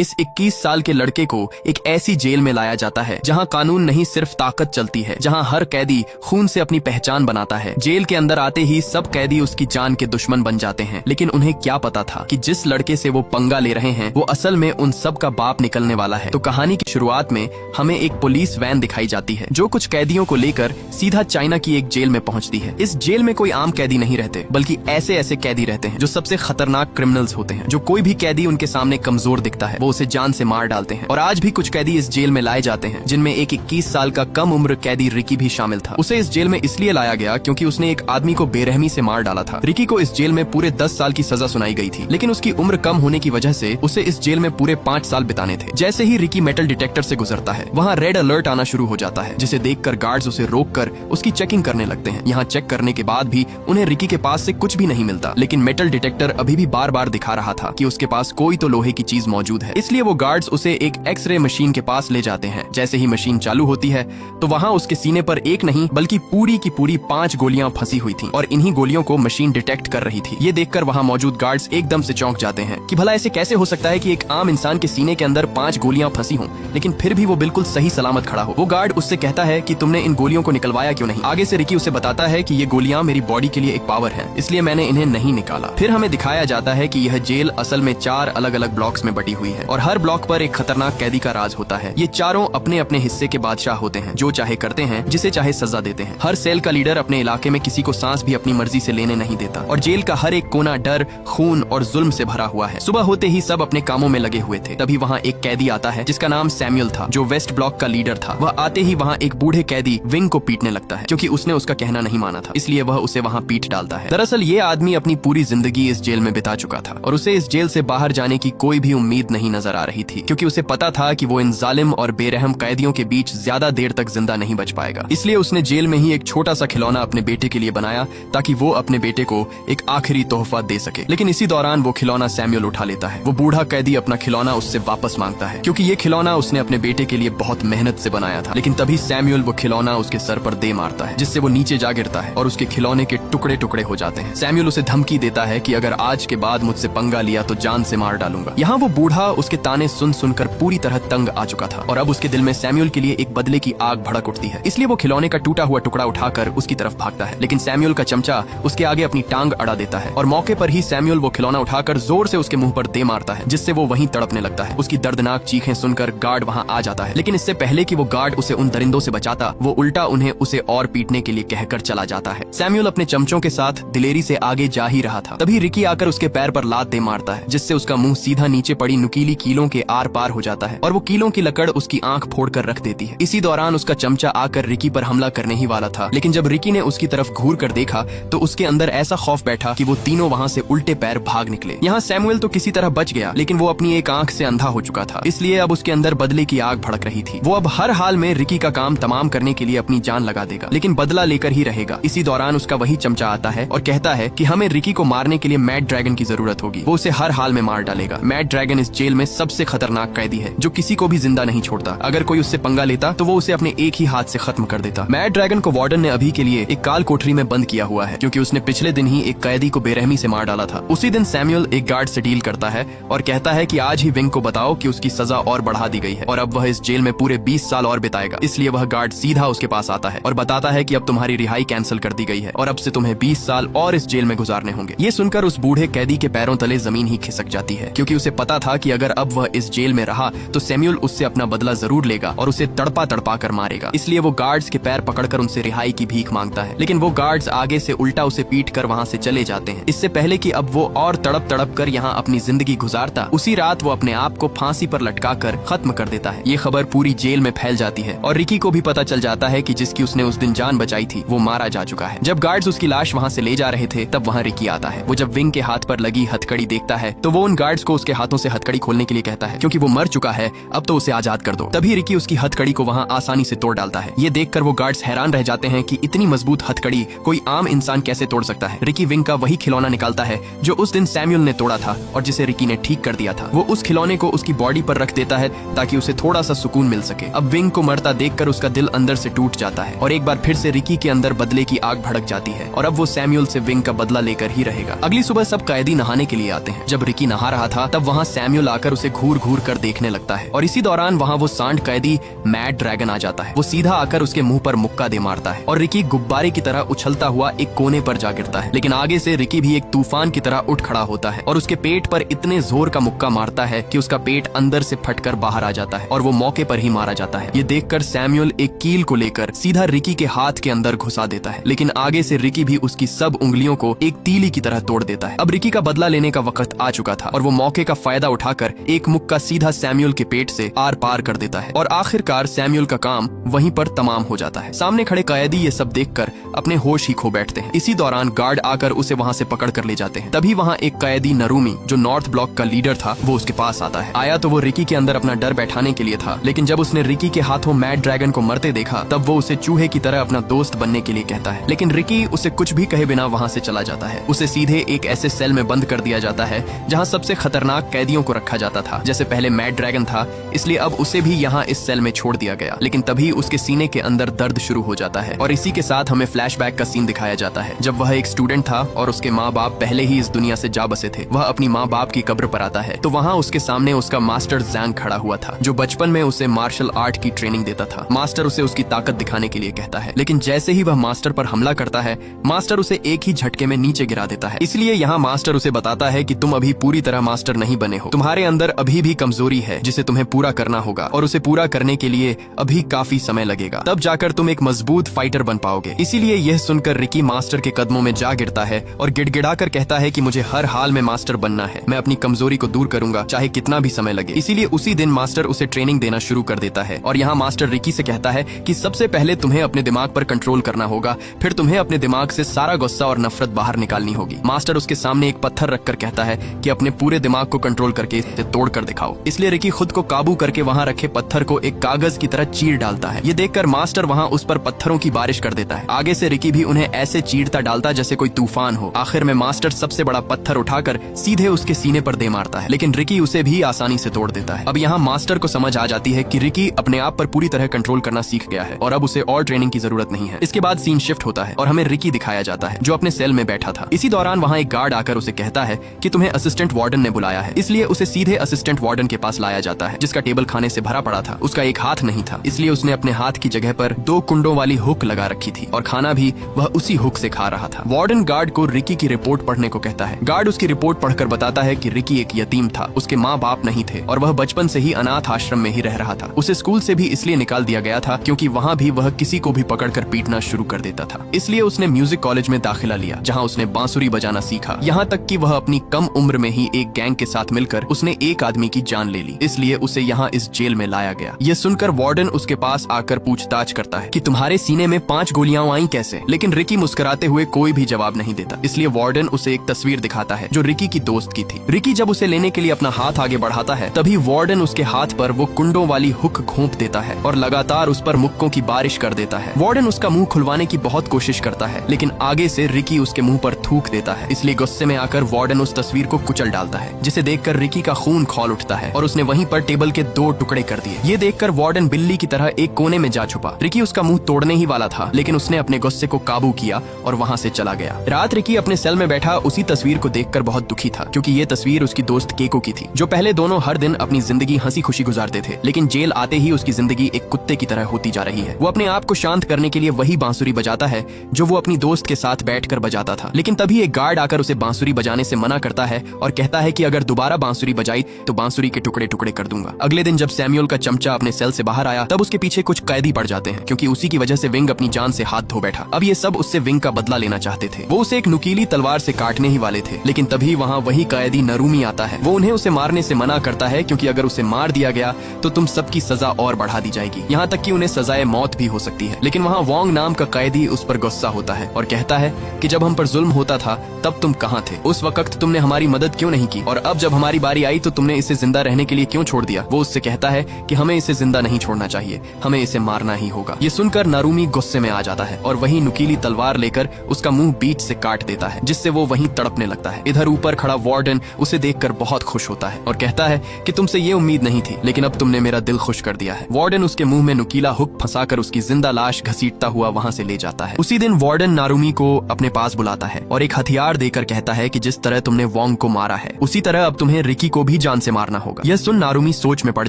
इस 21 साल के लड़के को एक ऐसी जेल में लाया जाता है जहां कानून नहीं सिर्फ ताकत चलती है, जहां हर कैदी खून से अपनी पहचान बनाता है। जेल के अंदर आते ही सब कैदी उसकी जान के दुश्मन बन जाते हैं, लेकिन उन्हें क्या पता था कि जिस लड़के से वो पंगा ले रहे हैं वो असल में उन सब का बाप निकलने वाला है। तो कहानी की शुरुआत में हमें एक पुलिस वैन दिखाई जाती है जो कुछ कैदियों को लेकर सीधा चाइना की एक जेल में पहुंचती है। इस जेल में कोई आम कैदी नहीं रहते, बल्कि ऐसे ऐसे कैदी रहते हैं जो सबसे खतरनाक क्रिमिनल्स होते हैं। जो कोई भी कैदी उनके सामने कमजोर दिखता है वो उसे जान से मार डालते हैं। और आज भी कुछ कैदी इस जेल में लाए जाते हैं, जिनमें एक 21 साल का कम उम्र कैदी रिकी भी शामिल था। उसे इस जेल में इसलिए लाया गया क्योंकि उसने एक आदमी को बेरहमी से मार डाला था। रिकी को इस जेल में पूरे 10 साल की सजा सुनाई गई थी, लेकिन उसकी उम्र कम होने की वजह से उसे इस जेल में पूरे 5 साल बिताने थे। जैसे ही रिकी मेटल डिटेक्टर से गुजरता है, वहाँ रेड अलर्ट आना शुरू हो जाता है, जिसे देखकर गार्ड्स उसे रोककर उसकी चेकिंग करने लगते हैं। यहाँ चेक करने के बाद भी उन्हें रिकी के पास से कुछ भी नहीं मिलता, लेकिन मेटल डिटेक्टर अभी भी बार बार दिखा रहा था कि उसके पास कोई तो लोहे की चीज मौजूद है। इसलिए वो गार्ड्स उसे एक एक्सरे मशीन के पास ले जाते हैं। जैसे ही मशीन चालू होती है तो वहाँ उसके सीने पर एक नहीं बल्कि पूरी की पूरी 5 गोलियां फंसी हुई थी और इन्हीं गोलियों को मशीन डिटेक्ट कर रही थी। ये देखकर वहाँ मौजूद गार्ड्स एकदम से चौंक जाते हैं कि भला ऐसे कैसे हो सकता है कि एक आम इंसान के सीने के अंदर 5 गोलियां फंसी हों, लेकिन फिर भी वो बिल्कुल सही सलामत खड़ा हो। वो गार्ड उससे कहता है कि तुमने इन गोलियों को निकलवाया क्यों नहीं। आगे से रिकी उसे बताता है कि ये गोलियां मेरी बॉडी के लिए एक पावर है, इसलिए मैंने इन्हें नहीं निकाला। फिर हमें दिखाया जाता है कि यह जेल असल में 4 अलग अलग ब्लॉक्स में बटी हुई है और हर ब्लॉक पर एक खतरनाक कैदी का राज होता है। ये चारों अपने अपने हिस्से के बादशाह होते हैं, जो चाहे करते हैं, जिसे चाहे सजा देते हैं। हर सेल का लीडर अपने इलाके में किसी को सांस भी अपनी मर्जी से लेने नहीं देता और जेल का हर एक कोना डर, खून और जुल्म से भरा हुआ है। सुबह होते ही सब अपने कामों में लगे हुए थे। तभी वहाँ एक कैदी आता है जिसका नाम सैमुअल था, जो वेस्ट ब्लॉक का लीडर था। वह आते ही वहाँ एक बूढ़े कैदी विंग को पीटने लगता है, क्योंकि उसने उसका कहना नहीं माना था, इसलिए वह उसे वहाँ पीट डालता है। दरअसल ये आदमी अपनी पूरी जिंदगी इस जेल में बिता चुका था और उसे इस जेल से बाहर जाने की कोई भी उम्मीद नहीं नजर आ रही थी, क्योंकि उसे पता था कि वो इन जालिम और बेरहम कैदियों के बीच ज्यादा देर तक जिंदा नहीं बच पाएगा। इसलिए उसने जेल में ही एक छोटा सा खिलौना अपने बेटे के लिए बनाया ताकि वो अपने बेटे को एक आखिरी तोहफा दे सके। लेकिन इसी दौरान वो खिलौना सैमुअल उठा लेता है। वो बूढ़ा कैदी अपना खिलौना उससे वापस मांगता है, क्योंकि ये खिलौना उसने अपने बेटे के लिए बहुत मेहनत से बनाया था। लेकिन तभी सैमुअल वो खिलौना उसके सर पर दे मारता है, जिससे वो नीचे जा गिरता है और उसके खिलौने के टुकड़े टुकड़े हो जाते हैं। सैमुअल उसे धमकी देता है कि अगर आज के बाद मुझसे पंगा लिया तो जान से मार डालूंगा। यहाँ वो बूढ़ा उसके ताने सुन सुनकर पूरी तरह तंग आ चुका था और अब उसके दिल में सैमुअल के लिए एक बदले की आग भड़क उठती है। इसलिए वो खिलौने का टूटा हुआ टुकड़ा उठाकर उसकी तरफ भागता है, लेकिन सैमुअल का चमचा उसके आगे अपनी टांग अड़ा देता है और मौके पर ही सैमुअल वो खिलौना उठाकर जोर से उसके मुंह पर दे मारता है, जिससे वो वहीं तड़पने लगता है। उसकी दर्दनाक चीखें सुनकर गार्ड वहाँ आ जाता है, लेकिन इससे पहले कि वो गार्ड उसे उन दरिंदों से बचाता, वो उल्टा उन्हें उसे और पीटने के लिए कहकर चला जाता है। सैमुअल अपने चमचों के साथ दिलेरी से आगे जा ही रहा था, तभी रिकी आकर उसके पैर पर लात दे मारता है, जिससे उसका मुंह सीधा नीचे पड़ी नुकीली कीलों के आर पार हो जाता है और वो कीलों की लकड़ उसकी आंख फोड़कर रख देती है। इसी दौरान उसका चमचा आकर रिकी पर हमला करने ही वाला था, लेकिन जब रिकी ने उसकी तरफ घूर कर देखा तो उसके अंदर ऐसा खौफ बैठा कि वो तीनों वहाँ से उल्टे पैर भाग निकले। यहाँ सैमुअल तो किसी तरह बच गया, लेकिन वो अपनी एक आंख से अंधा हो चुका था, इसलिए अब उसके अंदर बदले की आग भड़क रही थी। वो अब हर हाल में रिकी का काम तमाम करने के लिए अपनी जान लगा देगा, लेकिन बदला लेकर ही रहेगा। इसी दौरान उसका वही चमचा आता है और कहता है कि हमें रिकी को मारने के लिए मैड ड्रैगन की जरूरत होगी, वो उसे हर हाल में मार डालेगा। मैड ड्रैगन इस जेल में सबसे खतरनाक कैदी है जो किसी को भी जिंदा नहीं छोड़ता। अगर कोई उससे पंगा लेता तो वो उसे अपने एक ही हाथ से खत्म कर देता। मैड ड्रैगन को वार्डन ने अभी के लिए एक काल कोठरी में बंद किया हुआ है, क्योंकि उसने पिछले दिन ही एक कैदी को बेरहमी से मार डाला था। उसी दिन सैमुअल एक गार्ड से डील करता है और कहता है कि आज ही विंग को बताओ कि उसकी सजा और बढ़ा दी गई है और अब वह इस जेल में पूरे 20 साल और बिताएगा। इसलिए वह गार्ड सीधा उसके पास आता है और बताता है कि अब तुम्हारी रिहाई कैंसिल कर दी गई है और अब से तुम्हें 20 साल और इस जेल में गुजारने होंगे। ये सुनकर उस बूढ़े कैदी के पैरों तले जमीन ही खिसक जाती है, क्योंकि उसे पता था कि अगर अब वह इस जेल में रहा तो सैमुअल उससे अपना बदला जरूर लेगा और उसे तड़पा तड़पा कर मारेगा। इसलिए वो गार्ड्स के पैर पकड़कर उनसे रिहाई की भीख मांगता है, लेकिन वो गार्ड्स आगे से उल्टा उसे पीट कर वहाँ से चले जाते हैं। इससे पहले कि अब वो और तड़प तड़प कर यहाँ अपनी जिंदगी गुजारता, उसी रात वो अपने आप को फांसी पर लटका कर खत्म कर देता है। ये खबर पूरी जेल में फैल जाती है और रिकी को भी पता चल जाता है कि जिसकी उसने उस दिन जान बचाई थी वो मारा जा चुका है। जब गार्ड्स उसकी लाश वहाँ से ले जा रहे थे तब वहाँ रिकी आता है। वो जब विंग के हाथ पर लगी हथकड़ी देखता है तो वो उन गार्ड्स को उसके हाथों से हथकड़ी खोलने के लिए कहता है, क्योंकि वो मर चुका है, अब तो उसे आजाद कर दो। तभी रिकी उसकी हथकड़ी को वहाँ आसानी से तोड़ डालता है। ये देखकर वो गार्ड्स हैरान रह जाते हैं कि इतनी मजबूत हथकड़ी कोई आम इंसान कैसे तोड़ सकता है। रिकी विंग का वही खिलौना निकालता है जो उस दिन सैमुअल ने तोड़ा था और जिसे रिकी ने ठीक कर दिया था। वो उस खिलौने को उसकी बॉडी पर रख देता है ताकि उसे थोड़ा सा सुकून मिल सके। अब विंग को मरता देखकर उसका दिल अंदर से टूट जाता है और एक बार फिर से रिकी के अंदर बदले की आग भड़क जाती है और अब वो सैमुअल से विंग का बदला लेकर ही रहेगा। अगली सुबह सब कैदी नहाने के लिए आते हैं। जब रिकी नहा रहा था तब वहाँ सैमुअल आकर आकर उसे घूर घूर कर देखने लगता है। और इसी दौरान वहाँ वो सांड कैदी मैड ड्रैगन आ जाता है। वो सीधा आकर उसके मुंह पर मुक्का दे मारता है और रिकी गुब्बारे की तरह उछलता हुआ एक कोने पर जा गिरता है। लेकिन आगे से रिकी भी एक तूफान की तरह उठ खड़ा होता है और उसके पेट पर इतने जोर का मुक्का मारता है कि उसका पेट अंदर से फटकर बाहर आ जाता है और वो मौके पर ही मारा जाता है। ये देखकर सैमुअल एक कील को लेकर सीधा रिकी के हाथ के अंदर घुसा देता है, लेकिन आगे से रिकी भी उसकी सब उंगलियों को एक तीली की तरह तोड़ देता है। अब रिकी का बदला लेने का वक्त आ चुका था और वो मौके का फायदा उठाकर एक मुक्का सीधा सैमुअल के पेट से आर पार कर देता है और आखिरकार सैमुअल का काम वहीं पर तमाम हो जाता है। सामने खड़े कैदी ये सब देखकर अपने होश ही खो बैठते हैं। इसी दौरान गार्ड आकर उसे वहाँ से पकड़ कर ले जाते हैं। तभी वहाँ एक कैदी नरूमी जो नॉर्थ ब्लॉक का लीडर था वो उसके पास आता है। आया तो वो रिकी के अंदर अपना डर बैठाने के लिए था, लेकिन जब उसने रिकी के हाथों मैड ड्रैगन को मरते देखा तब वो उसे चूहे की तरह अपना दोस्त बनने के लिए कहता है। लेकिन रिकी उसे कुछ भी कहे बिना वहाँ से चला जाता है। उसे सीधे एक ऐसे सेल में बंद कर दिया जाता है जहाँ सबसे खतरनाक कैदियों को रखा जाता था। जैसे पहले मैड ड्रैगन था, इसलिए अब उसे भी यहाँ इस सेल में छोड़ दिया गया। लेकिन तभी उसके सीने के अंदर दर्द शुरू हो जाता है और इसी के साथ हमें फ्लैशबैक का सीन दिखाया जाता है जब वह एक स्टूडेंट था और उसके माँ बाप पहले ही इस दुनिया से जा बसे थे। वह अपनी माँ बाप की कब्र पर आता है तो वहाँ उसके सामने उसका मास्टर जैंग खड़ा हुआ था जो बचपन में उसे मार्शल आर्ट की ट्रेनिंग देता था। मास्टर उसे उसकी ताकत दिखाने के लिए कहता है, लेकिन जैसे ही वह मास्टर पर हमला करता है मास्टर उसे एक ही झटके में नीचे गिरा देता है। इसलिए यहाँ मास्टर उसे बताता है कि तुम अभी पूरी तरह मास्टर नहीं बने हो, तुम्हारे अंदर अभी भी कमजोरी है जिसे तुम्हें पूरा करना होगा और उसे पूरा करने के लिए अभी काफी समय लगेगा, तब जाकर तुम एक मजबूत फाइटर बन पाओगे। इसीलिए यह सुनकर रिकी मास्टर के कदमों में जा गिरता है और गिड़गिड़ाकर कहता है कि मुझे हर हाल में मास्टर बनना है, मैं अपनी कमजोरी को दूर करूंगा चाहे कितना भी समय लगे। इसीलिए उसी दिन मास्टर उसे ट्रेनिंग देना शुरू कर देता है और यहाँ मास्टर रिकी से कहता है कि सबसे पहले तुम्हें अपने दिमाग पर कंट्रोल करना होगा, फिर तुम्हें अपने दिमाग से सारा गुस्सा और नफरत बाहर निकालनी होगी। मास्टर उसके सामने एक पत्थर रखकर कहता है कि अपने पूरे दिमाग को कंट्रोल करके इसे तोड़ कर दिखाओ। इसलिए रिकी खुद को काबू करके वहाँ रखे पत्थर को एक कागज की तरह चीर डालता है। ये देखकर मास्टर वहाँ उस पर पत्थरों की बारिश कर देता है। आगे से रिकी भी उन्हें ऐसे चीरता डालता जैसे कोई तूफान हो। आखिर में मास्टर सबसे बड़ा पत्थर उठाकर सीधे उसके सीने पर दे मारता है, लेकिन रिकी उसे भी आसानी से तोड़ देता है। अब यहाँ मास्टर को समझ आ जाती है कि रिकी अपने आप पर पूरी तरह कंट्रोल करना सीख गया है और अब उसे और ट्रेनिंग की जरूरत नहीं है। इसके बाद सीन शिफ्ट होता है और हमें रिकी दिखाया जाता है जो अपने सेल में बैठा था। इसी दौरान वहाँ एक गार्ड आकर उसे कहता है कि तुम्हें असिस्टेंट वार्डन ने बुलाया है, इसलिए उसे सीधे असिस्टेंट वार्डन के पास लाया जाता है जिसका टेबल खाने से भरा पड़ा था। उसका एक हाथ नहीं था, इसलिए उसने अपने हाथ की जगह पर 2 कुंडों वाली हुक लगा रखी थी और खाना भी वह उसी हुक से खा रहा था। वार्डन गार्ड को रिकी की रिपोर्ट पढ़ने को कहता है। गार्ड उसकी रिपोर्ट पढ़कर बताता है कि रिकी एक यतीम था, उसके माँ बाप नहीं थे और वह बचपन से ही अनाथ आश्रम में ही रह रहा था। उसे स्कूल से भी इसलिए निकाल दिया गया था क्योंकि वहाँ भी वह किसी को भी पकड़कर पीटना शुरू कर देता था। इसलिए उसने म्यूजिक कॉलेज में दाखिला लिया जहाँ उसने बांसुरी बजाना सीखा। यहाँ तक कि वह अपनी कम उम्र में ही एक गैंग के साथ मिलकर उसने एक आदमी की जान ले ली, इसलिए उसे यहाँ इस जेल में लाया गया। यह सुनकर वार्डन उसके पास आकर पूछताछ करता है कि तुम्हारे सीने में 5 गोलियां आई कैसे, लेकिन रिकी मुस्कुराते हुए कोई भी जवाब नहीं देता। इसलिए वार्डन उसे एक तस्वीर दिखाता है जो रिकी की दोस्त की थी। रिकी जब उसे लेने के लिए अपना हाथ आगे बढ़ाता है तभी वार्डन उसके हाथ पर वो कुंडों वाली हुक घोंप देता है और लगातार उस पर मुक्कों की बारिश कर देता है। वार्डन उसका मुंह खुलवाने की बहुत कोशिश करता है, लेकिन आगे से रिकी उसके मुंह पर थूक देता है। इसलिए गुस्से में आकर वार्डन उस तस्वीर को कुचल डालता है, जिसे देखकर रिकी का खून खौल उठता है और उसने वहीं पर टेबल के 2 टुकड़े कर दिए। ये देखकर वार्डन बिल्ली की तरह एक कोने में जा छुपा। रिकी उसका मुंह तोड़ने ही वाला था, लेकिन उसने अपने गुस्से को काबू किया और वहाँ से चला गया। रात रिकी अपने सेल में बैठा उसी तस्वीर को देखकर बहुत दुखी था, क्योंकि ये तस्वीर उसकी दोस्त केको की थी, जो पहले दोनों हर दिन अपनी जिंदगी हंसी खुशी गुजारते थे, लेकिन जेल आते ही उसकी जिंदगी एक कुत्ते की तरह होती जा रही है। वो अपने आप को शांत करने के लिए वही बांसुरी बजाता है जो वो अपनी दोस्त के साथ बैठकर बजाता था। लेकिन तभी एक गार्ड आकर उसे बांसुरी बजाने से मना करता है और कहता है कि अगर दोबारा बांसुरी बजाई तो बांसुरी के टुकड़े टुकड़े कर दूंगा। अगले दिन जब सैमुअल का चमचा अपने सेल से बाहर आया तब उसके पीछे कुछ कैदी पड़ जाते हैं, क्योंकि उसी की वजह से विंग अपनी जान से हाथ धो बैठा। अब ये सब उससे विंग का बदला लेना चाहते थे। वो उसे एक नुकीली तलवार से काटने ही वाले थे, लेकिन तभी वहाँ वही कैदी नरूमी आता है। वो उन्हें उसे मारने से मना करता है, क्योंकि अगर उसे मार दिया गया तो तुम सबकी सजा और बढ़ा दी जाएगी, यहाँ तक कि उन्हें सजाए मौत भी हो सकती है। लेकिन वहाँ वोंग नाम का कैदी उस पर गुस्सा होता है और कहता है कि जब हम पर जुल्म होता था तब तुम कहाँ थे, उस वक्त तुमने हमारी मदद क्यों नहीं की, और अब जब हमारी बारी आई तो तुमने इसे जिंदा रहने के लिए क्यों छोड़ दिया। वो उससे कहता है कि हमें इसे जिंदा नहीं छोड़ना चाहिए, हमें इसे मारना ही होगा। ये सुनकर नारूमी गुस्से में आ जाता है और वही नुकीली तलवार लेकर उसका मुंह बीच से काट देता है, जिससे वो वहीं तड़पने लगता है। इधर ऊपर खड़ा वार्डन उसे देखकर बहुत खुश होता है और कहता है कि तुमसे ये उम्मीद नहीं थी, लेकिन अब तुमने मेरा दिल खुश कर दिया है। वार्डन उसके मुंह में नुकीला हुक फंसाकर उसकी जिंदा लाश घसीटता हुआ वहाँ से ले जाता है। उसी दिन वार्डन नारूमी को अपने पास बुलाता है और और एक हथियार देकर कहता है कि जिस तरह तुमने वोंग को मारा है उसी तरह अब तुम्हें रिकी को भी जान से मारना होगा। यह सुन नारुमी सोच में पड़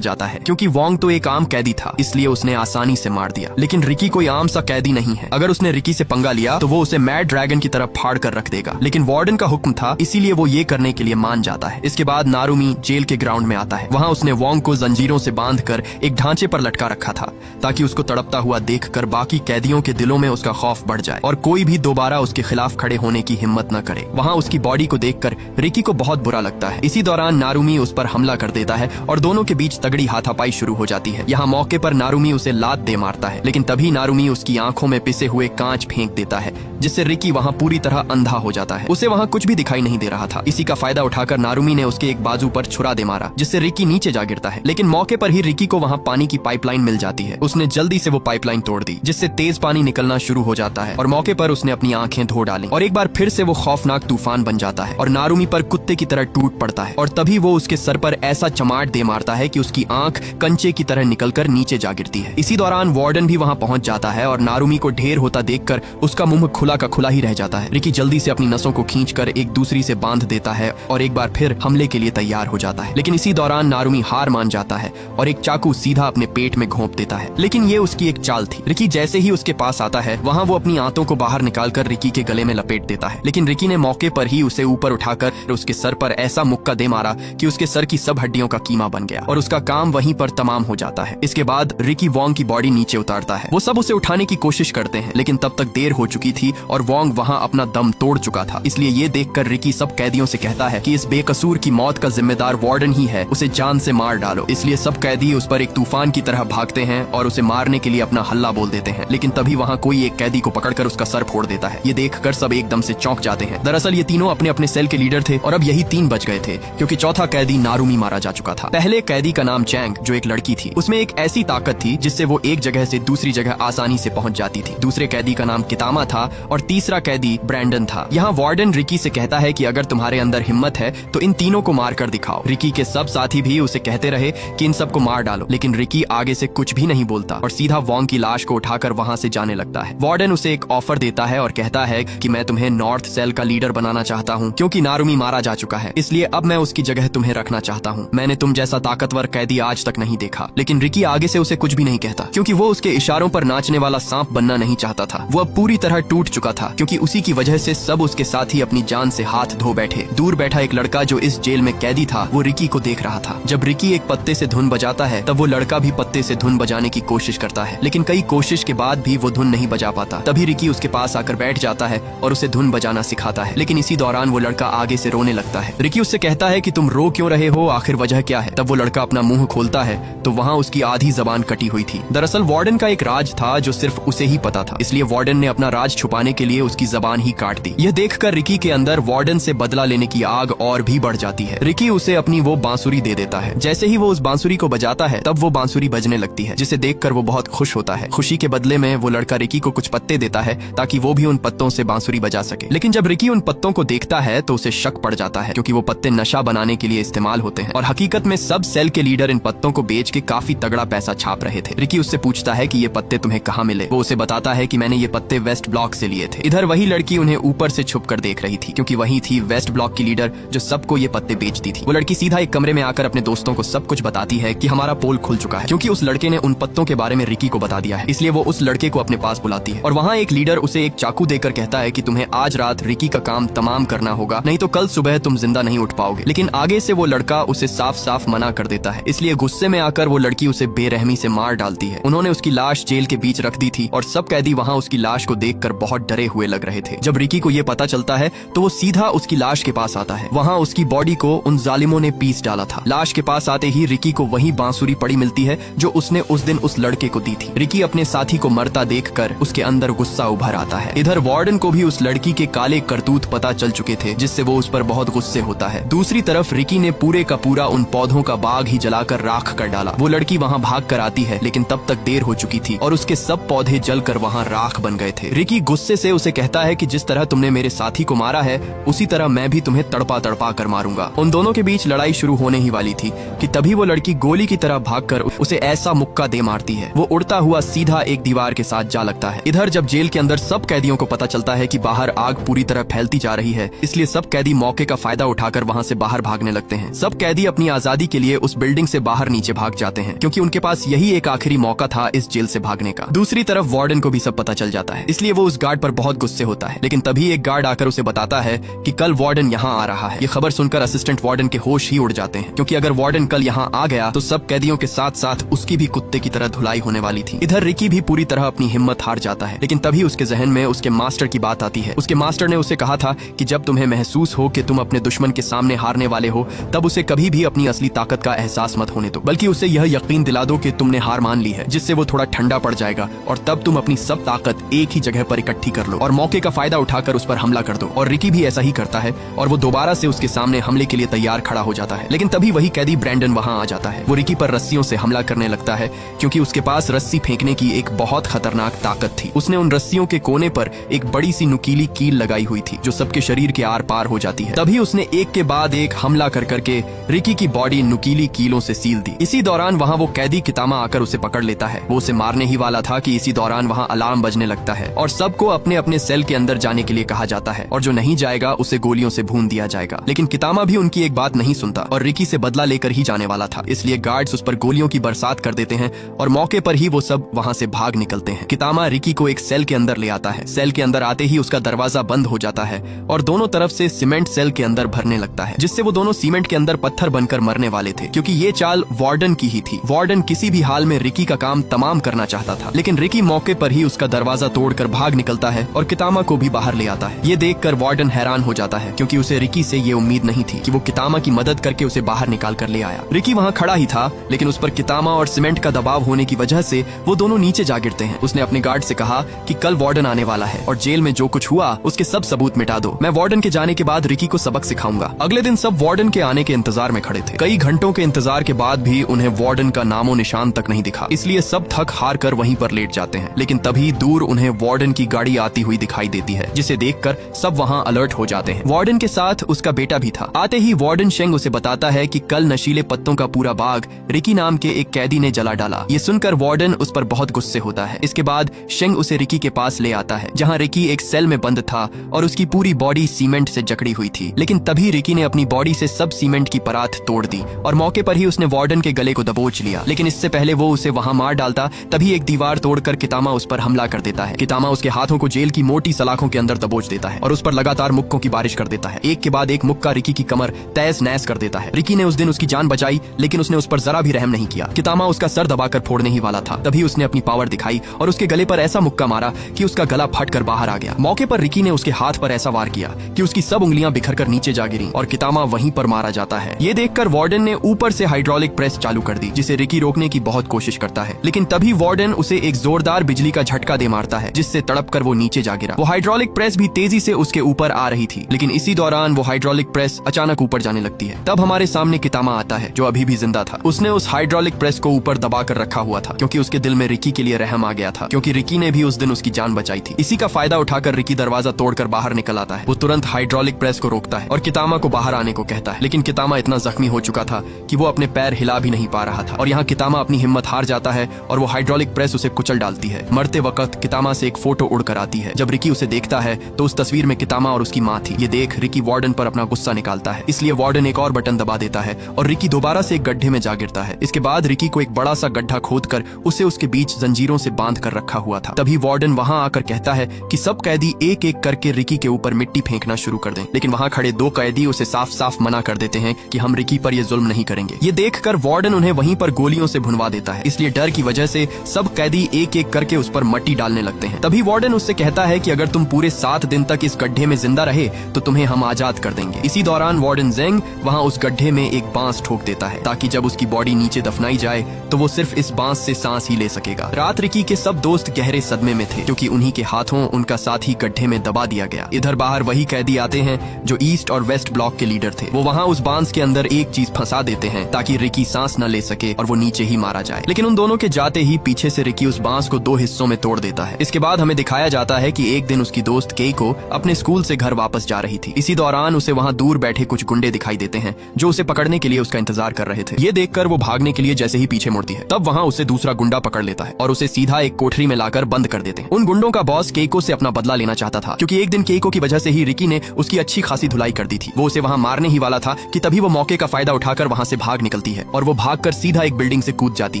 जाता है, क्योंकि वोंग तो एक आम कैदी था, इसलिए उसने आसानी से मार दिया। लेकिन रिकी कोई आम सा कैदी नहीं है। अगर उसने रिकी से पंगा लिया तो वो उसे मैड ड्रैगन की तरफ फाड़ कर रख देगा। लेकिन वार्डन का हुक्म था, इसीलिए वो ये करने के लिए मान जाता है। इसके बाद नारुमी जेल के ग्राउंड में आता है। वहाँ उसने वोंग को जंजीरों से बांधकर एक ढांचे पर लटका रखा था, ताकि उसको तड़पता हुआ देखकर बाकी कैदियों के दिलों में उसका खौफ बढ़ जाए और कोई भी दोबारा उसके खिलाफ खड़े होने की हिम्मत न करे। वहाँ उसकी बॉडी को देखकर रिकी को बहुत बुरा लगता है। इसी दौरान नारुमी उस पर हमला कर देता है और दोनों के बीच तगड़ी हाथापाई शुरू हो जाती है। यहाँ मौके पर नारुमी उसे लात दे मारता है, लेकिन तभी नारुमी उसकी आंखों में पिसे हुए कांच फेंक देता है, जिससे रिकी वहाँ पूरी तरह अंधा हो जाता है। उसे वहाँ कुछ भी दिखाई नहीं दे रहा था। इसी का फायदा उठाकर नारुमी ने उसके एक बाजू पर छुरा दे मारा, जिससे रिकी नीचे जा गिरता है। लेकिन मौके पर ही रिकी को वहाँ पानी की पाइपलाइन मिल जाती है। उसने जल्दी से वो पाइपलाइन तोड़ दी, जिससे तेज पानी निकलना शुरू हो जाता है और मौके पर उसने अपनी आंखें धो डाली और एक बार फिर से वो खौफनाक तूफान बन जाता है और नारुमी पर कुत्ते की तरह टूट पड़ता है। और तभी वो उसके सर पर ऐसा चमाट दे मारता है कि उसकी आंख कंचे की तरह निकलकर नीचे जा गिरती है। इसी दौरान वार्डन भी वहाँ पहुंच जाता है और नारुमी को ढेर होता देखकर उसका मुंह खुला का खुला ही रह जाता है। रिकी जल्दी से अपनी नसों को खींचकर एक दूसरी से बांध देता है और एक बार फिर हमले के लिए तैयार हो जाता है। लेकिन इसी दौरान नारुमी हार मान जाता है और एक चाकू सीधा अपने पेट में घोंप देता है। लेकिन ये उसकी एक चाल थी। रिकी जैसे ही उसके पास आता है, वहाँ वो अपनी आंतों को बाहर निकालकर रिकी के गले में लपेट देता है। लेकिन रिकी ने मौके पर ही उसे ऊपर उठाकर उसके सर पर ऐसा मुक्का दे मारा कि उसके सर की सब हड्डियों का कीमा बन गया और उसका काम वहीं पर तमाम हो जाता है। इसके बाद रिकी वोंग की बॉडी नीचे उतारता है। वो सब उसे उठाने की कोशिश करते हैं, लेकिन तब तक देर हो चुकी थी और वोंग वहाँ अपना दम तोड़ चुका था। इसलिए ये देखकर रिकी सब कैदियों से कहता है कि इस बेकसूर की मौत का जिम्मेदार वार्डन ही है, उसे जान से मार डालो। इसलिए सब कैदी उस पर एक तूफान की तरह भागते हैं और उसे मारने के लिए अपना हल्ला बोल देते हैं। लेकिन तभी वहाँ कोई एक कैदी को पकड़कर उसका सर फोड़ देता है। ये देखकर सब एकदम से चौंक जाते हैं। दरअसल ये तीनों अपने अपने सेल के लीडर थे और अब यही 3 बच गए थे, क्योंकि चौथा कैदी नारुमी मारा जा चुका था। पहले कैदी का नाम चैंग, जो एक लड़की थी, उसमें एक ऐसी ताकत थी जिससे वो एक जगह से दूसरी जगह आसानी से पहुंच जाती थी। दूसरे कैदी का नाम कितामा था और तीसरा कैदी ब्रैंडन था। यहाँ वार्डन रिकी से कहता है कि अगर तुम्हारे अंदर हिम्मत है तो इन तीनों को मार कर दिखाओ। रिकी के सब साथी भी उसे कहते रहे कि इन सबको मार डालो, लेकिन रिकी आगे से कुछ भी नहीं बोलता और सीधा वोंग की लाश को उठाकर वहाँ से जाने लगता है। वार्डन उसे एक ऑफर देता है और कहता है कि मैं तुम्हें नॉर्थ सेल का लीडर बनाना चाहता हूँ, क्योंकि नारुमी मारा जा चुका है, इसलिए अब मैं उसकी जगह तुम्हें रखना चाहता हूँ। मैंने तुम जैसा ताकतवर कैदी आज तक नहीं देखा। लेकिन रिकी आगे से उसे कुछ भी नहीं कहता, क्योंकि वो उसके इशारों पर नाचने वाला सांप बनना नहीं चाहता था। वो अब पूरी तरह टूट चुका था, क्योंकि उसी की वजह से सब उसके साथी अपनी जान से हाथ धो बैठे। दूर बैठा एक लड़का जो इस जेल में कैदी था, वो रिकी को देख रहा था। जब रिकी एक पत्ते से धुन बजाता है, तब वो लड़का भी पत्ते से धुन बजाने की कोशिश करता है, लेकिन कई कोशिश के बाद भी वो धुन नहीं बजा पाता। तभी रिकी उसके पास आकर बैठ जाता है और उसे धुन बजाना सिखाता है। लेकिन इसी दौरान वो लड़का आगे से रोने लगता है। रिकी उससे कहता है कि तुम रो क्यों रहे हो, आखिर वजह क्या है। तब वो लड़का अपना मुंह खोलता है तो वहाँ उसकी आधी जबान कटी हुई थी। दरअसल वार्डन का एक राज था जो सिर्फ उसे ही पता था, इसलिए वार्डन ने अपना राज छुपाने के लिए उसकी जबान ही काट दी। यह देखकर रिकी के अंदर वार्डन से बदला लेने की आग और भी बढ़ जाती है। रिकी उसे अपनी वो बांसुरी दे देता है। जैसे ही वो उस बांसुरी को बजाता है, तब वो बांसुरी बजने लगती है, जिसे देखकर वो बहुत खुश होता है। खुशी के बदले में वो लड़का रिकी को कुछ पत्ते देता है ताकि वो भी उन पत्तों से बांसुरी बजा सके। लेकिन जब रिकी उन पत्तों को देखता है तो उसे शक पड़ जाता है, क्योंकि वो पत्ते नशा बनाने के लिए इस्तेमाल होते हैं और हकीकत में सब सेल के लीडर इन पत्तों को बेच के काफी तगड़ा पैसा छाप रहे थे। रिकी उससे पूछता है कि ये पत्ते तुम्हें कहाँ मिले। वो उसे बताता है कि मैंने ये पत्ते वेस्ट ब्लॉक से लिए थे। इधर वही लड़की उन्हें ऊपर से छुप कर देख रही थी, क्योंकि वही थी वेस्ट ब्लॉक की लीडर जो सबको ये पत्ते बेचती थी। वो लड़की सीधा एक कमरे में आकर अपने दोस्तों को सब कुछ बताती है कि हमारा पोल खुल चुका है, क्योंकि उस लड़के ने उन पत्तों के बारे में रिकी को बता दिया है। इसलिए वो उस लड़के को अपने पास बुलाती है और वहाँ एक लीडर उसे एक चाकू देकर कहता है कि तुम्हें आज रात रिकी का काम तमाम करना होगा, नहीं तो कल सुबह तुम जिंदा नहीं उठ पाओगे। लेकिन आगे से वो लड़का उसे साफ साफ मना कर देता है। इसलिए गुस्से में आकर वो लड़की उसे बेरहमी से मार डालती है। उन्होंने उसकी लाश जेल के बीच रख दी थी और सब कैदी वहाँ उसकी लाश को देखकर बहुत डरे हुए लग रहे थे। जब रिकी को ये पता चलता है तो वो सीधा उसकी लाश के पास आता है। वहाँ उसकी बॉडी को उन जालिमों ने पीस डाला था। लाश के पास आते ही रिकी को वही बांसुरी पड़ी मिलती है जो उसने उस दिन उस लड़के को दी थी। रिकी अपने साथी को मरता देखकर उसके अंदर गुस्सा उभर आता है। इधर वार्डन को भी उस लड़की के काले करतूत पता चल चुके थे, जिससे वो उस पर बहुत गुस्से होता है। दूसरी तरफ रिकी ने पूरे का पूरा उन पौधों का बाग ही जलाकर राख कर डाला। वो लड़की वहाँ भाग कर आती है, लेकिन तब तक देर हो चुकी थी और उसके सब पौधे जलकर वहाँ राख बन गए थे। रिकी गुस्से गुस्से से उसे कहता है कि जिस तरह तुमने मेरे साथी को मारा है उसी तरह मैं भी तुम्हें तड़पा तड़पा कर मारूंगा। उन दोनों के बीच लड़ाई शुरू होने ही वाली थी कि तभी वो लड़की गोली की तरह भागकर उसे ऐसा मुक्का दे मारती है। वो उड़ता हुआ सीधा एक दीवार के साथ जा लगता है। इधर जब जेल के अंदर सब कैदियों को पता चलता है कि बाहर आग पूरी तरह फैलती जा रही है, इसलिए सब कैदी मौके का फायदा उठाकर वहाँ से बाहर भागने लगते हैं। सब कैदी अपनी आजादी के लिए उस बिल्डिंग से बाहर नीचे भाग जाते हैं क्योंकि उनके पास यही एक आखिरी मौका था इस जेल से भागने का। दूसरी तरफ वार्डन को भी सब पता चल जाता है, इसलिए वो उस गार्ड पर बहुत गुस्से होता है। लेकिन तभी एक गार्ड आकर उसे बताता है कि कल वार्डन यहाँ आ रहा है। ये खबर सुनकर असिस्टेंट वार्डन के होश ही उड़ जाते हैं क्योंकि अगर वार्डन कल यहाँ आ गया तो सब कैदियों के साथ साथ उसकी भी कुत्ते की तरह धुलाई होने वाली थी। इधर रिकी भी पूरी तरह अपनी हिम्मत हार जाता है, लेकिन तभी उसके जहन में उसके मास्टर की बात आती है। उसके मास्टर ने उसे कहा था कि जब तुम्हें महसूस हो कि तुम अपने दुश्मन के सामने हारने वाले हो तब उसे कभी भी अपनी असली ताकत का एहसास मत होने दो, बल्कि उसे यह यकीन दिला दो कि तुमने हार मान ली है, जिससे वो थोड़ा ठंडा पड़ जाएगा और तब तुम अपनी सब ताकत एक ही जगह पर इकट्ठी कर लो और मौके का फायदा उठाकर उस पर हमला कर दो। और रिकी भी ऐसा ही करता है और वो दोबारा से उसके सामने हमले के लिए तैयार खड़ा हो जाता है। लेकिन तभी वही कैदी ब्रैंडन वहाँ आ जाता है। वो रिकी पर रस्सियों से हमला करने लगता है क्योंकि उसके पास रस्सी फेंकने की एक बहुत खतरनाक ताकत थी। उसने उन रस्सियों के कोने पर एक बड़ी सी नुकीली कील लगाई हुई थी जो सबके शरीर के आर पार हो जाती है। तभी उसने एक के बाद एक हमला कर करके रिकी की बॉडी नुकीली कीलों से सील दी। इसी दौरान वहाँ वो कैदी कितामा आकर उसे पकड़ लेता है। वो उसे मारने ही वाला था कि इसी दौरान वहाँ अलार्म बजने लगता है और सबको अपने अपने सेल के अंदर जाने के लिए कहा जाता है और जो नहीं जाएगा उसे गोलियों से भून दिया जाएगा। लेकिन कितामा भी उनकी एक बात नहीं सुनता और रिकी से बदला लेकर ही जाने वाला था, इसलिए गार्ड्स उस पर गोलियों की बरसात कर देते हैं और मौके पर ही वो सब वहाँ से भाग निकलते हैं। कितामा रिकी को एक सेल के अंदर ले आता है। सेल के अंदर आते ही उसका दरवाजा बंद हो जाता है और दोनों तरफ से सीमेंट सेल के अंदर भरने लगता है, जिससे वो दोनों सीमेंट के अंदर पत्थर बनकर मरने वाले थे क्योंकि ये चाल वार्डन की ही थी। वार्डन किसी भी हाल में रिकी का काम तमाम करना चाहता था, लेकिन रिकी मौके पर ही उसका दरवाजा तोड़कर भाग निकलता है और कितामा को भी बाहर ले आता है। ये देखकर वार्डन हैरान हो जाता है क्योंकि उसे रिकी से ये उम्मीद नहीं थी कि वो कितामा की मदद करके उसे बाहर निकाल कर ले आया। रिकी वहाँ खड़ा ही था, लेकिन उस पर कितामा और सीमेंट का दबाव होने की वजह से वो दोनों नीचे जा गिरते हैं। उसने अपने गार्ड से कहा कि कल वार्डन आने वाला है और जेल में जो कुछ हुआ उसके सब सबूत मिटा दो। मैं वार्डन के जाने के बाद रिकी को सबक सिखाऊंगा। अगले दिन सब वार्डन के आने के इंतजार में खड़े थे। कई घंटों के इंतजार के बाद भी उन्हें वार्डन का नामो निशान तक नहीं दिखा, इसलिए सब थक हार कर वहीं पर लेट जाते हैं। लेकिन तभी दूर उन्हें वार्डन की गाड़ी आती हुई दिखाई देती है, जिसे देखकर सब वहाँ अलर्ट हो जाते हैं। वार्डन के साथ उसका बेटा भी था। आते ही वार्डन शेंग उसे बताता है कि कल नशीले पत्तों का पूरा बाग रिकी नाम के एक कैदी ने जला डाला। ये सुनकर वार्डन उस पर बहुत गुस्से होता है। इसके बाद शेंग उसे रिकी के पास ले आता है, जहाँ रिकी एक सेल में बंद था और उसकी पूरी बॉडी सीमेंट से जकड़ी हुई थी। लेकिन तभी रिकी ने अपनी बॉडी से सब सीमेंट की परात तोड़ दी और मौके पर ही उसने वार्डन के गले को दबोच लिया। लेकिन इससे पहले वो उसे वहाँ मार डालता, तभी एक दीवार तोड़कर कितामा उस पर हमला कर देता है। कितामा उसके हाथों को जेल की मोटी सलाखों के अंदर दबोच देता है और उस पर लगातार मुक्कों की बारिश कर देता है। एक के बाद एक मुक्का रिकी की कमर तहस नहस कर देता है। रिकी ने उस दिन उसकी जान बचाई, लेकिन उसने उस पर जरा भी रहम नहीं किया। कितामा उसका सर दबाकर फोड़ने ही वाला था, तभी उसने अपनी पावर दिखाई और उसके गले पर ऐसा मुक्का मारा कि उसका गला फटकर बाहर आ गया। मौके पर रिकी ने उसके हाथ पर ऐसा वार किया कि उसकी सब उंगलियां बिखर कर नीचे जा गिरी और कितामा वहीं पर मारा जाता है। ये देखकर वार्डन ने ऊपर से हाइड्रोलिक प्रेस चालू कर दी, जिसे रिकी रोकने की बहुत कोशिश करता है। लेकिन तभी वार्डन उसे एक जोरदार बिजली का झटका दे मारता है, जिससे तड़प कर वो नीचे जा गिरा। वो हाइड्रोलिक प्रेस भी तेजी से उसके ऊपर आ रही थी, लेकिन इसी दौरान वो हाइड्रोलिक प्रेस अचानक ऊपर जाने लगती है। तब हमारे सामने कितामा आता है, जो अभी भी जिंदा था। उसने उस हाइड्रोलिक प्रेस को ऊपर दबा कर रखा हुआ था क्योंकि उसके दिल में रिकी के लिए रहम आ गया था, क्योंकि रिकी ने भी उस दिन उसकी जान बचाई थी। इसी का फायदा उठाकर रिकी दरवाजा तोड़कर बाहर निकल आता है। वो तुरंत हाइड्रोलिक प्रेस को रोकता है और कितामा को बाहर आने को कहता है, लेकिन कितामा इतना जख्मी हो चुका था कि वो अपने पैर हिला भी नहीं पा रहा था और यहाँ कितामा अपनी हिम्मत हार जाता है और वो हाइड्रोलिक प्रेस उसे कुचल डालती है। मरते वक्त कितामा से एक फोटो उड़कर आती है। जब रिकी उसे देखता है तो उस तस्वीर में कितामा और उसकी माँ थी। ये देख रिकी वार्डन पर अपना गुस्सा निकालता है, इसलिए वार्डन एक और बटन दबा देता है और रिकी दोबारा से एक गड्ढे में जा गिरता है। इसके बाद रिकी को एक बड़ा सा गड्ढा खोदकर उसे उसके बीच जंजीरों से बांध कर रखा हुआ था। तभी वार्डन वहाँ आकर कहता है कि सब कैदी एक एक करके रिकी के ऊपर मिट्टी फेंकना शुरू कर दें, लेकिन वहाँ खड़े दो कैदी उसे साफ साफ मना कर देते हैं कि हम रिकी पर ये जुल्म नहीं करेंगे। ये देखकर वार्डन उन्हें वहीं पर गोलियों से भुनवा देता है, इसलिए डर की वजह से सब कैदी एक एक करके उस पर मट्टी डालने लगते हैं। तभी वार्डन उससे कहता है कि अगर तुम पूरे 7 दिन तक इस गड्ढे में जिंदा रहे तो तुम्हें हम आजाद कर देंगे। इसी दौरान वार्डन जेंग वहाँ उस गड्ढे में एक बांस ठोक देता है ताकि जब उसकी बॉडी नीचे दफनाई जाए तो वो सिर्फ इस बांस से सांस ही ले सकेगा। रात रिकी के सब दोस्त गहरे सदमे में थे क्योंकि उन्हीं के हाथों उनका साथी गड्ढे में दबा दिया गया। इधर बाहर वही कैदी आते हैं जो ईस्ट और वेस्ट ब्लॉक के लीडर थे। वो वहाँ उस बांस के अंदर एक चीज फंसा देते हैं ताकि रिकी सांस न ले सके और वो नीचे ही मारा जाए। लेकिन उन दोनों के जाते ही पीछे से रिकी उस बांस को 2 हिस्सों में तोड़ देता है। इसके बाद हमें दिखाया जाता आता है कि एक दिन उसकी दोस्त केइको अपने स्कूल से घर वापस जा रही थी। इसी दौरान उसे वहाँ दूर बैठे कुछ गुंडे दिखाई देते हैं जो उसे पकड़ने के लिए उसका इंतजार कर रहे थे। ये देखकर वो भागने के लिए जैसे ही पीछे मुड़ती है तब वहाँ उसे दूसरा गुंडा पकड़ लेता है और उसे सीधा एक कोठरी में लाकर बंद कर देते हैं। उन गुंडों का बॉस केइको से अपना बदला लेना चाहता था क्योंकि एक दिन केइको की वजह से ही रिकी ने उसकी अच्छी खासी धुलाई कर दी थी। वो उसे वहाँ मारने ही वाला था कि तभी वो मौके का फायदा उठाकर वहाँ से भाग निकलती है और वो भागकर सीधा एक बिल्डिंग से कूद जाती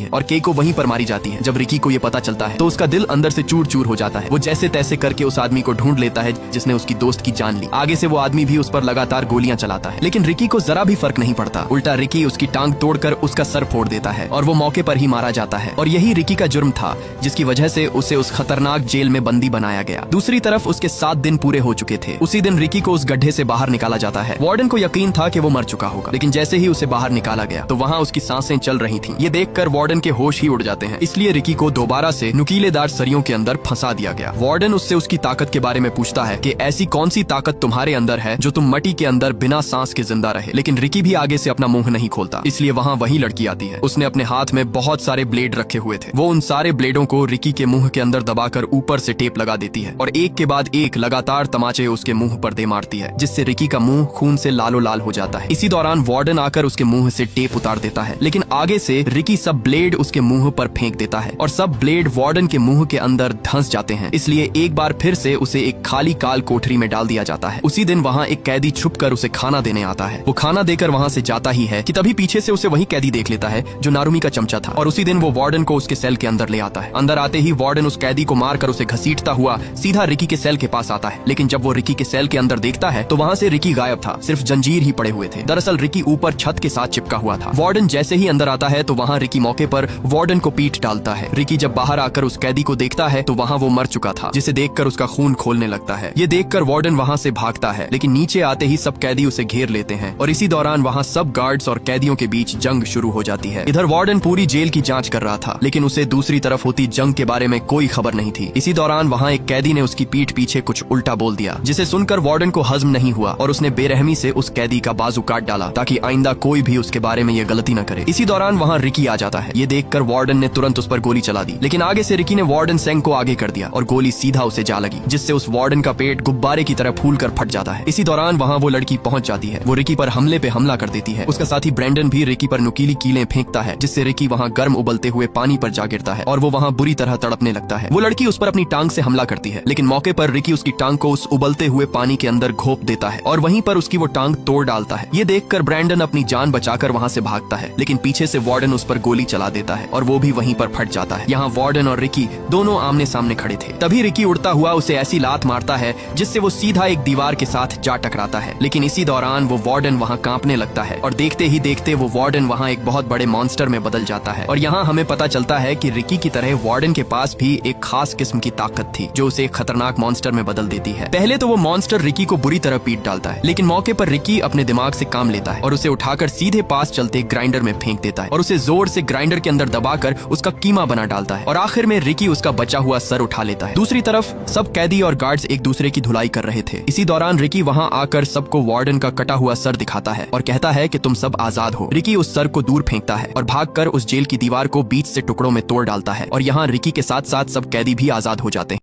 है और केइको वहीं पर मारी जाती है। जब रिकी को ये पता चलता है तो उसका दिल अंदर से चूर चूर हो जाता है। वो जैसे तैसे करके उस आदमी को ढूंढ लेता है जिसने उसकी दोस्त की जान ली। आगे से वो आदमी भी उस पर लगातार गोलियां चलाता है लेकिन रिकी को जरा भी फर्क नहीं पड़ता। उल्टा रिकी उसकी टांग तोड़कर उसका सर फोड़ देता है और वो मौके पर ही मारा जाता है। और यही रिकी का जुर्म था जिसकी वजह से उसे उस खतरनाक जेल में बंदी बनाया गया। दूसरी तरफ उसके 7 दिन पूरे हो चुके थे। उसी दिन रिकी को उस गड्ढे से बाहर निकाला जाता है। वार्डन को यकीन था कि वो मर चुका होगा लेकिन जैसे ही उसे बाहर निकाला गया तो वहाँ उसकी सांसें चल रही थी। ये देखकर वार्डन के होश ही उड़ जाते हैं। इसलिए रिकी को दोबारा से नुकीलेदार सरियों के अंदर फंसा दिया गया। वार्डन उससे उसकी ताकत के बारे में पूछता है कि ऐसी कौन सी ताकत तुम्हारे अंदर है जो तुम मट्टी के अंदर बिना सांस के जिंदा रहे। लेकिन रिकी भी आगे से अपना मुंह नहीं खोलता। इसलिए वहाँ वही लड़की आती है। उसने अपने हाथ में बहुत सारे ब्लेड रखे हुए थे। वो उन सारे ब्लेडों को रिकी के मुंह के अंदर दबाकर ऊपर से टेप लगा देती है और एक के बाद एक लगातार तमाचे उसके मुंह पर दे मारती है जिससे रिकी का मुंह खून से लालो लाल हो जाता है। इसी दौरान वार्डन आकर उसके मुंह से टेप उतार देता है लेकिन आगे से रिकी सब ब्लेड उसके मुंह पर फेंक देता है और सब ब्लेड वार्डन के मुंह के अंदर धंस जाते हैं। इसलिए एक बार फिर से उसे एक खाली काल कोठरी में डाल दिया जाता है। उसी दिन वहाँ एक कैदी छुपकर उसे खाना देने आता है। वो खाना देकर वहाँ से जाता ही है कि तभी पीछे से उसे वही कैदी देख लेता है जो नारुमी का चमचा था और उसी दिन वो वार्डन को उसके सेल के अंदर ले आता है। अंदर आते ही वार्डन उस कैदी को मारकर उसे घसीटता हुआ सीधा रिकी के सेल के पास आता है। लेकिन जब वो रिकी के सेल के अंदर देखता है तो वहाँ से रिकी गायब था, सिर्फ जंजीर ही पड़े हुए थे। दरअसल रिकी ऊपर छत के साथ चिपका हुआ था। वार्डन जैसे ही अंदर आता है तो वहाँ रिकी मौके पर वार्डन को पीट डालता है। रिकी जब बाहर आकर उस कैदी को देखता है तो वहाँ वो मर चुका था जिसे देखकर उसका खून खोलने लगता है। ये देखकर वार्डन वहाँ से भागता है लेकिन नीचे आते ही सब कैदी उसे घेर लेते हैं और इसी दौरान वहाँ सब गार्ड्स और कैदियों के बीच जंग शुरू हो जाती है। इधर वार्डन पूरी जेल की जांच कर रहा था लेकिन उसे दूसरी तरफ होती जंग के बारे में कोई खबर नहीं थी। इसी दौरान वहाँ एक कैदी ने उसकी पीठ पीछे कुछ उल्टा बोल दिया जिसे सुनकर वार्डन को हजम नहीं हुआ और उसने बेरहमी से उस कैदी का बाजू काट डाला ताकि आइंदा कोई भी उसके बारे में ये गलती न करे। इसी दौरान वहाँ रिकी आ जाता है। ये देखकर वार्डन ने तुरंत उस पर गोली चला दी लेकिन आगे से रिकी ने वार्डन सेंग को आगे कर दिया और गोली सीधा उसे जा लगी जिससे उस वार्डन का पेट गुब्बारे की तरह फूल कर फट जाता है। इसी दौरान वहाँ वो लड़की पहुंच जाती है। वो रिकी पर हमले पे हमला कर देती है। उसका साथी ब्रेंडन भी रिकी पर नुकीली कीलें फेंकता है जिससे रिकी वहाँ गर्म उबलते हुए पानी पर जा गिरता है और वो वहाँ बुरी तरह तड़पने लगता है। वो लड़की उस पर अपनी टांग से हमला करती है लेकिन मौके पर रिकी उसकी टांग को उस उबलते हुए पानी के अंदर घोंप देता है और वहीं पर उसकी वो टांग तोड़ डालता है। ये देखकर ब्रेंडन अपनी जान बचाकर वहाँ से भागता है लेकिन पीछे से वार्डन उस पर गोली चला देता है और वो भी वहीं पर फट जाता है। यहाँ वार्डन और रिकी दोनों आमने सामने खड़े थे। तभी रिकी उड़ता हुआ उसे ऐसी लात मारता है जिससे वो सीधा एक दीवार के साथ जा टकराता है। लेकिन इसी दौरान वो वार्डन वहाँ कांपने लगता है और देखते ही देखते वो वार्डन वहाँ एक बहुत बड़े मॉन्स्टर में बदल जाता है। और यहाँ हमें पता चलता है कि रिकी की तरह वार्डन के पास भी एक खास किस्म की ताकत थी जो उसे एक खतरनाक मॉन्स्टर में बदल देती है। पहले तो वो मॉन्स्टर रिकी को बुरी तरह पीट डालता है लेकिन मौके पर रिकी अपने दिमाग से काम लेता है और उसे उठाकर सीधे पास चलते ग्राइंडर में फेंक देता है और उसे जोर से ग्राइंडर के अंदर दबाकर उसका कीमा बना डालता है और आखिर में रिकी उसका बचा हुआ सर उठा लेता है। दूसरी तरफ सब कैदी और गार्ड्स एक दूसरे की धुलाई कर रहे थे। इसी दौरान रिकी वहाँ आकर सबको वार्डन का कटा हुआ सर दिखाता है और कहता है कि तुम सब आजाद हो। रिकी उस सर को दूर फेंकता है और भागकर उस जेल की दीवार को बीच से टुकड़ों में तोड़ डालता है और यहाँ रिकी के साथ साथ सब कैदी भी आजाद हो जाते हैं।